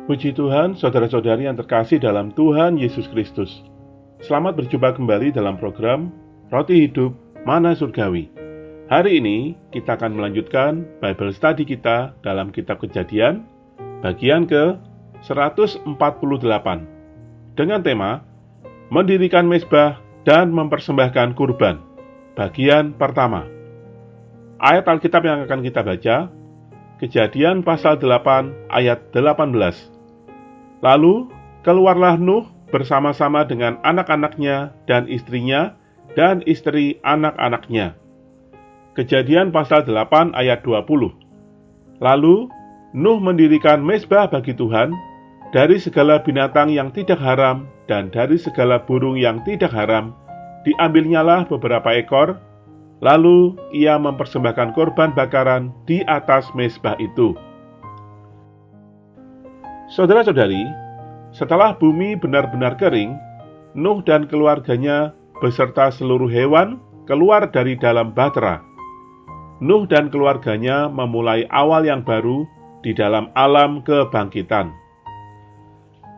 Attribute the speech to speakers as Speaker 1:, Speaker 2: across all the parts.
Speaker 1: Puji Tuhan, saudara-saudari yang terkasih dalam Tuhan Yesus Kristus. Selamat berjumpa kembali dalam program Roti Hidup Mana Surgawi. Hari ini kita akan melanjutkan Bible Study kita dalam kitab Kejadian, bagian ke 148, dengan tema Mendirikan Mezbah dan Mempersembahkan Kurban, bagian pertama. Ayat Alkitab yang akan kita baca, Kejadian pasal 8 ayat 18. Lalu keluarlah Nuh bersama-sama dengan anak-anaknya dan istrinya dan istri anak-anaknya. Kejadian pasal 8 ayat 20. Lalu Nuh mendirikan mezbah bagi Tuhan dari segala binatang yang tidak haram dan dari segala burung yang tidak haram. Diambilnyalah beberapa ekor, lalu ia mempersembahkan korban bakaran di atas mezbah itu. Saudara-saudari, setelah bumi benar-benar kering, Nuh dan keluarganya beserta seluruh hewan keluar dari dalam bahtera. Nuh dan keluarganya memulai awal yang baru di dalam alam kebangkitan.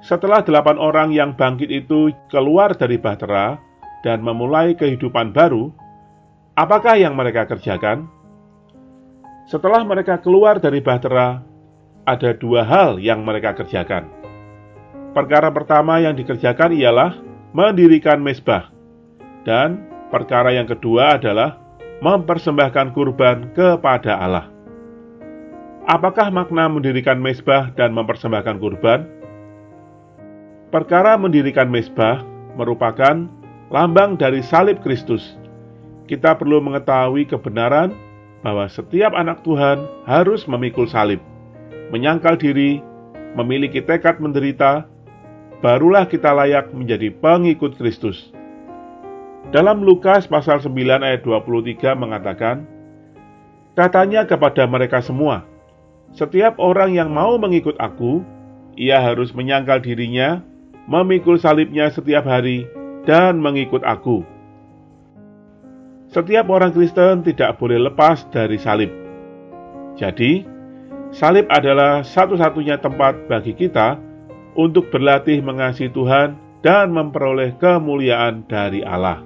Speaker 1: Setelah 8 orang yang bangkit itu keluar dari bahtera dan memulai kehidupan baru, apakah yang mereka kerjakan? Setelah mereka keluar dari bahtera, ada 2 hal yang mereka kerjakan. Perkara pertama yang dikerjakan ialah mendirikan mezbah, dan perkara yang kedua adalah mempersembahkan kurban kepada Allah. Apakah makna mendirikan mezbah dan mempersembahkan kurban? Perkara mendirikan mezbah merupakan lambang dari salib Kristus. Kita perlu mengetahui kebenaran bahwa setiap anak Tuhan harus memikul salib, menyangkal diri, memiliki tekad menderita, barulah kita layak menjadi pengikut Kristus. Dalam Lukas pasal 9 ayat 23 mengatakan, katanya kepada mereka semua, setiap orang yang mau mengikut aku, ia harus menyangkal dirinya, memikul salibnya setiap hari, dan mengikut aku. Setiap orang Kristen tidak boleh lepas dari salib. Jadi, salib adalah satu-satunya tempat bagi kita untuk berlatih mengasihi Tuhan dan memperoleh kemuliaan dari Allah.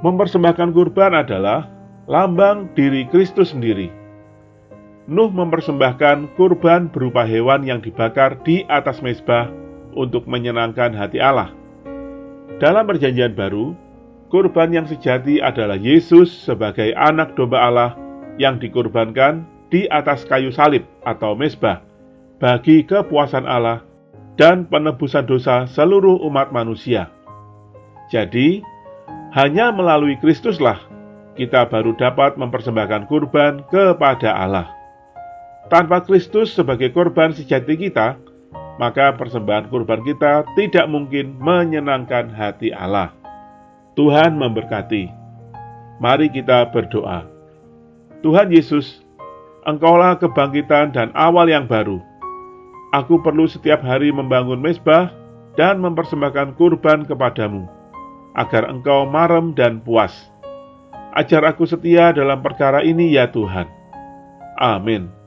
Speaker 1: Mempersembahkan kurban adalah lambang diri Kristus sendiri. Nuh mempersembahkan kurban berupa hewan yang dibakar di atas mezbah untuk menyenangkan hati Allah. Dalam Perjanjian Baru, kurban yang sejati adalah Yesus sebagai anak domba Allah yang dikurbankan di atas kayu salib atau mezbah bagi kepuasan Allah dan penebusan dosa seluruh umat manusia. Jadi, hanya melalui Kristuslah kita baru dapat mempersembahkan kurban kepada Allah. Tanpa Kristus sebagai korban sejati kita, maka persembahan kurban kita tidak mungkin menyenangkan hati Allah. Tuhan memberkati. Mari kita berdoa. Tuhan Yesus, Engkaulah kebangkitan dan awal yang baru. Aku perlu setiap hari membangun mezbah dan mempersembahkan kurban kepadamu, agar Engkau marem dan puas. Ajar aku setia dalam perkara ini ya Tuhan. Amin.